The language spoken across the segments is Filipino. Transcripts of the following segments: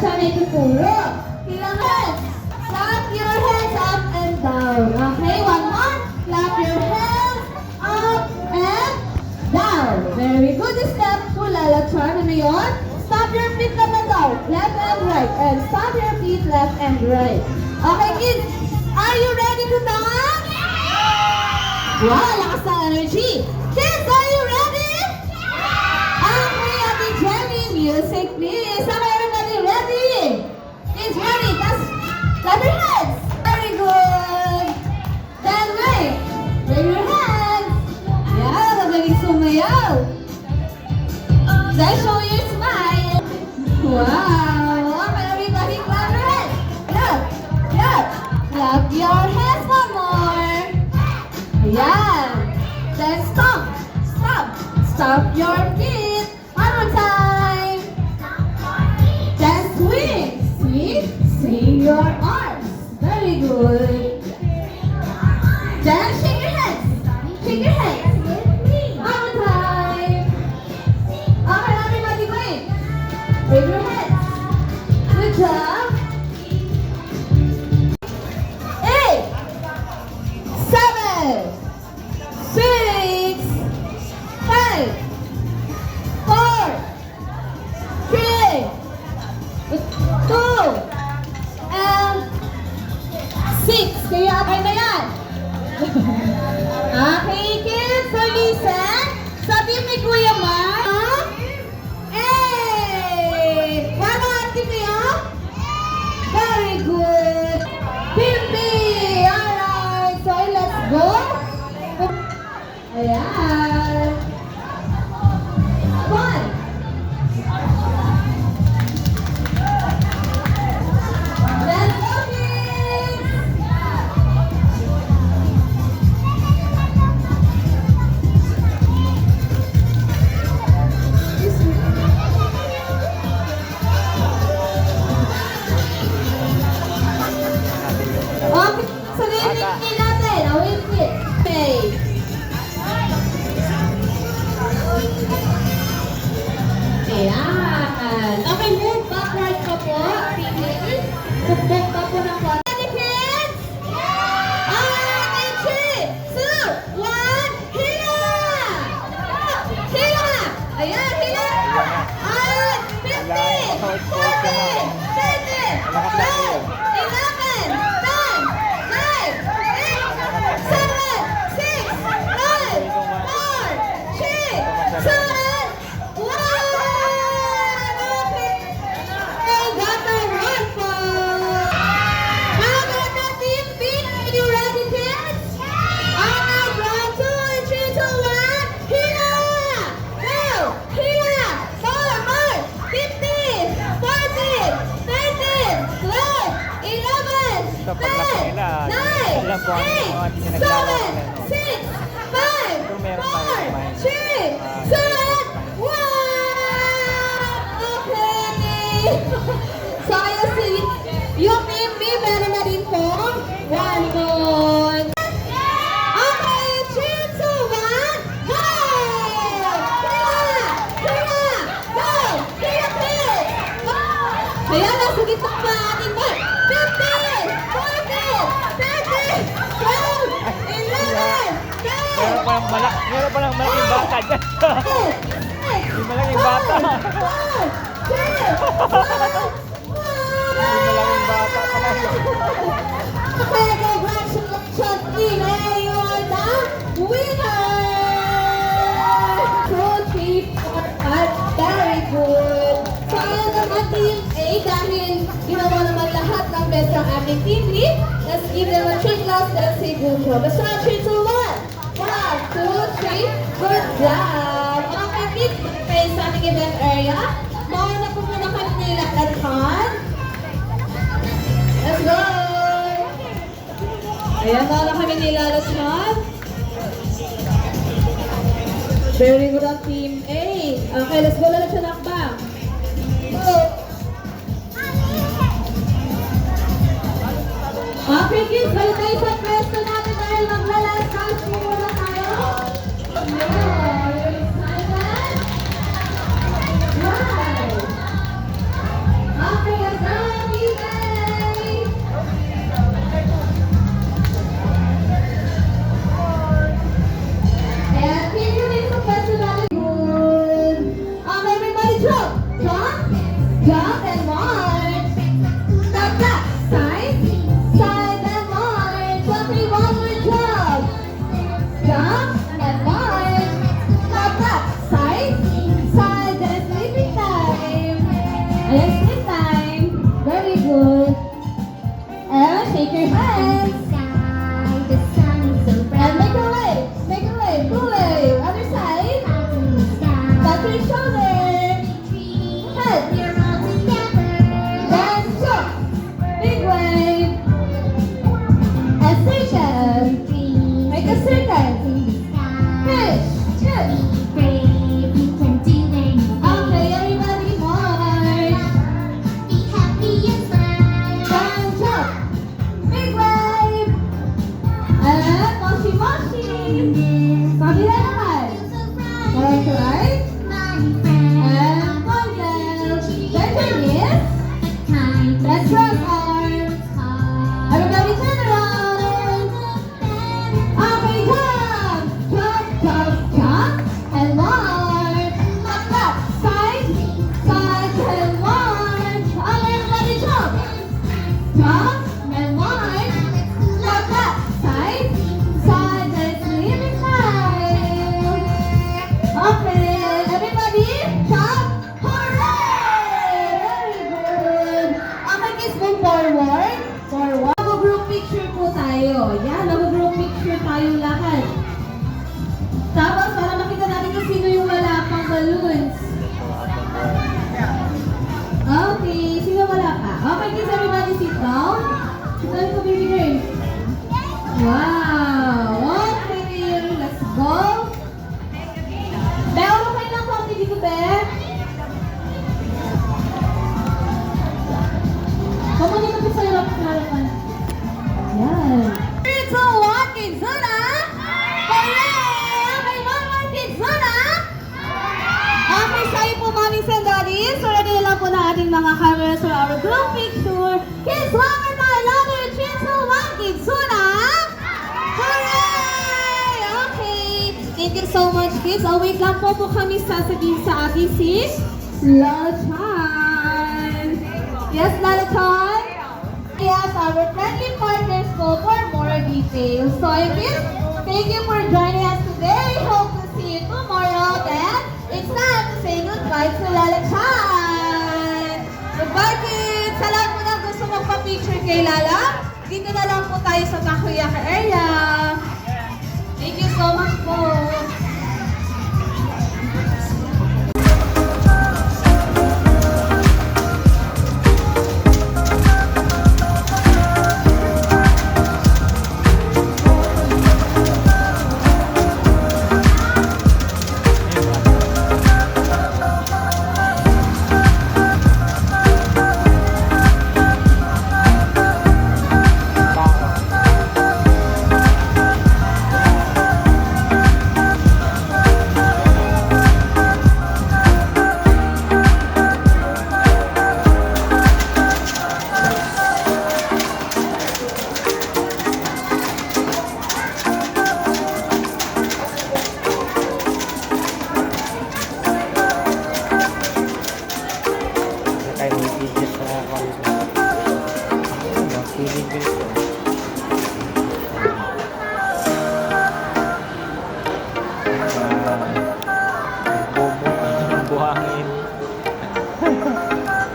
siya na ituturo. Ilang hands? Clap your hands up and down. Okay, one more. Clap your hands up and down. Very good. Step 2, lalachan. Ano yun? Stop your feet naman daw. Left and right. And stop your feet left and right. Okay, kids. Are you ready to dance? Wow, lakas ng energy. Kids, are you ready? Okay, Ate Jenny, music please. Okay, everybody ready? Kids, ready? Clap your hands. Very good. Then wait. Wave your hands. Yeah, magaling sumayaw. Then show your smile. Wow. Okay, everybody clap your hands. Clap. Clap. Clap your hands one more. Ayan. Then stop. Stop. Stop your feet. One more time. Then swing. Swing. Swing your arms. Very good. Then shake your hands. Shake your hands. One more time. Okay, everybody wait. Wave your hands. Good job. 8, 7, 6, 5, 4, 3, 2, and 6. Kaya okay na yan. Okay, kids. So listen. Sa team ni Kuya Mark. Hey! Wala ang team niyo? Very good. Pimpi! Alright. So let's go. Ayan. One. Let's go, kids! Okay, so nilipin natin. Wait, wait. Okay. Ayan. Okay, move backward pa po. Pagpag pa po ng konti. Ready, kids? Alright, in 3, 2, 1, hila! Hila! Ayan, hila! Alright, 15, 14, 13, 12, 11, 10, 9, 8, 7, 6, 5, 4, 3, 2, Sa paglaki nila, alam ko ang mga hindi na naglalaro sila. 6, 5, 4, 3, 2, 1. Okay! So, ayun si yung team B, meron na rin po 1 point. Okay, 3, 2, 1, go! Hila! Hila! Go! Hila, kids! Ayan, nasa gitna pa ating ball. 15, 14, 13, 12, 11, 10, Meron pa lang malaking bata dyan. Yung malaking bata. Yung malaking bata pa lang. Okay, congratulations, team A, you are the winner! 2, 3, 4, 5, very good. So, ayan naman, team A, dahil ginawa naman lahat ng best ng ating team B, let's give them a treat class, let's say good job. Let's start 3, 2, 1. 1, 2, 3, good job! Okay, kids, kayo sa ating event area. Mauna po muna kami nilakadhan. Let's go! Ayan, mauna kami nilalakad. Very good ang team A. Okay, let's go lang sa nakbang. Go! Okay, kids, balik tayo sa pwesto natin dahil maglalast dance muna tayo. Are you excited? Right! Okay, let's shake your hands. And make a wave. Make a wave. Full wave. Other side. Touch your shoulder. Head. Then jump. Big wave. And circle. Make a circle. Fish. Fish. Okay, everybody march. Then jump. Big wave. And moshi moshi. Kabila naman. Alright, right? And bundle. Bend your knees. Let's cross arms. Everybody turn around. Okay, jump. Jump, jump, jump. And march. Clap, clap. Side, side, and march. Okay, everybody jump. Jump and march. Clap, clap. Side, side, let's leave it smile. Okay, everybody, jump. Hooray! Very good. Okay, kids, move forward. Forward. Mag-group picture po tayo. Yan, mag-group picture tayo lahat. Tapos, para makita natin kung sino yung wala pang balloons. Okay, sino wala pa? Okay, kids, everybody sit down. Saan ko bibigay? Wow! Okay, let's go. Be, ano kayo ng konti dito, Be? Kamunin ko sa harap sa harapan. Yan. 3, 2, 1, Kidzuna! Hooray! Okay, one more Kidzuna! Okay, sa'yo po, mommies and daddies. So, ready na lang po na ating mga cameras for our group picture. Kids, one more time, another 3, 2, 1, Kidzuna! Hooray! Okay. Thank you so much, kids. Oh, wait lang po kami sasabihin sa ating si Lalachan. Yes, Lalachan? Yes, our friendly partners po for more details. So, kids, thank you for joining us today. Hope to see you tomorrow. Then, it's time to say goodbye to Lalachan. Goodbye, kids. Sa lahat po na gusto magpa-picture kay Lala, dito na lang po tayo sa Takoyaki area. Thank you so much po.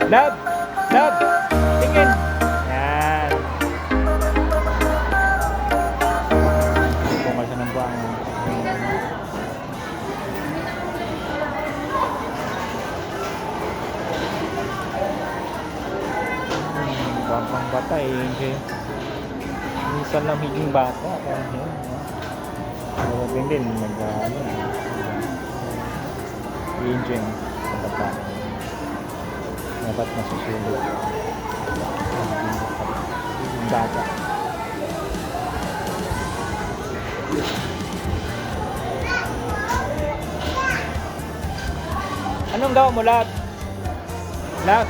Love! Love! Tingin! Yan! Bungal siya ng buhangin. Bang bata eh. Minsan lang higing bata. Pero din nag-ano. I-enjoy sa bata. Dapat masusunod. Higing bata. Anong gawa mo, Lat? Lat?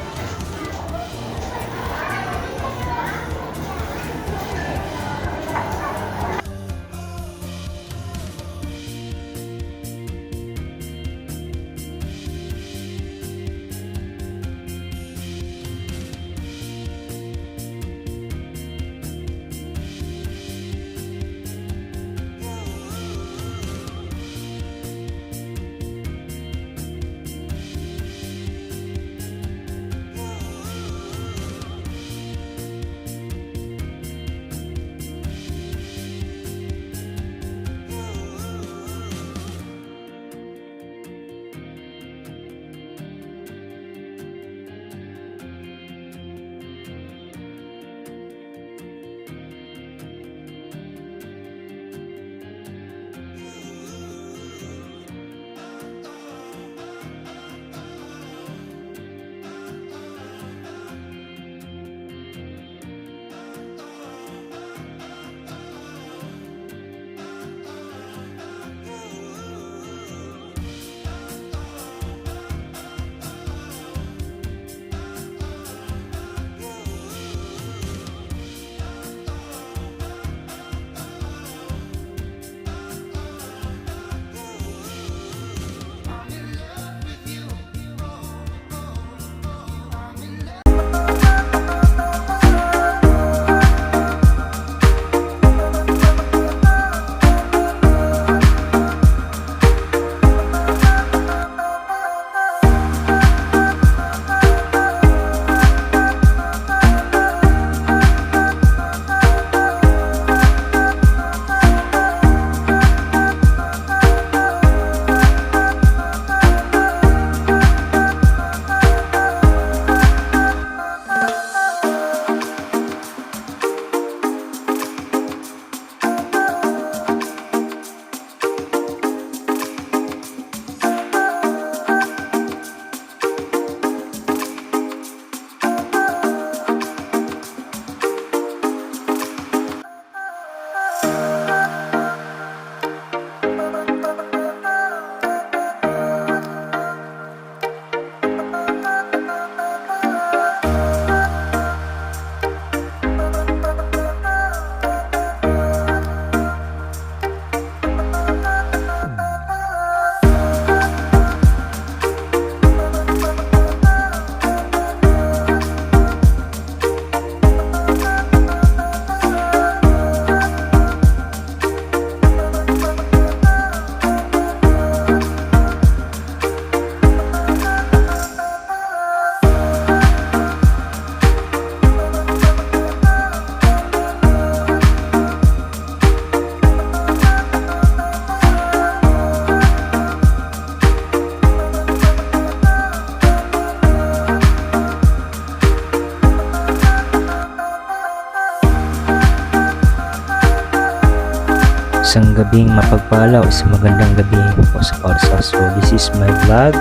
isang gabing mapagpala o isang magandang gabi po sa Kausa. So this is my vlog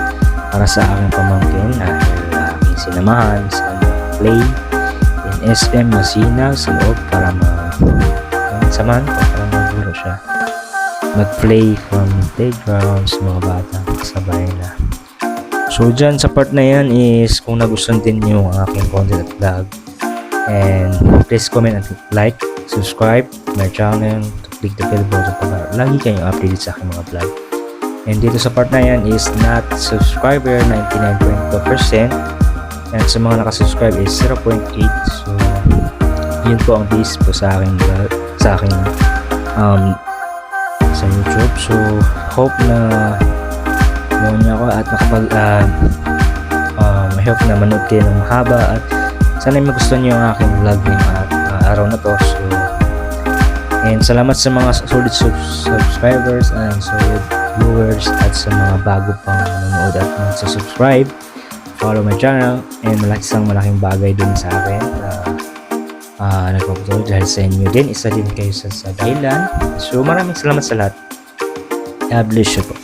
para sa aking pamangkin dahil aking sinamahan sa play in SM Masina sa loob para samahan ko para magburo siya mag-play from playgrounds mga bata kasabay na. So dyan sa part na yan is kung nagustuhan din yung aking content at vlog, and please comment and like, subscribe to my channel, to click the bell button para lagi kayong updated sa aking mga vlog. And dito sa part na yan is not subscriber 99.2%, and sa mga nakasubscribe is 0.8. So yun po ang base po sa aking vlog, sa YouTube. So hope na noon niya ako at I hope na manood kayo ng mahaba at sana magustuhan niyo ang aking vlog ngayong araw na to. So, and salamat sa mga solid subscribers and solid viewers at sa mga bago pang nanonood at subscribe, follow my channel, and malaking bagay din sa akin na nagpapatuloy dahil sa inyo din, isa din kayo sa dahilan. So maraming salamat sa lahat. God bless you po.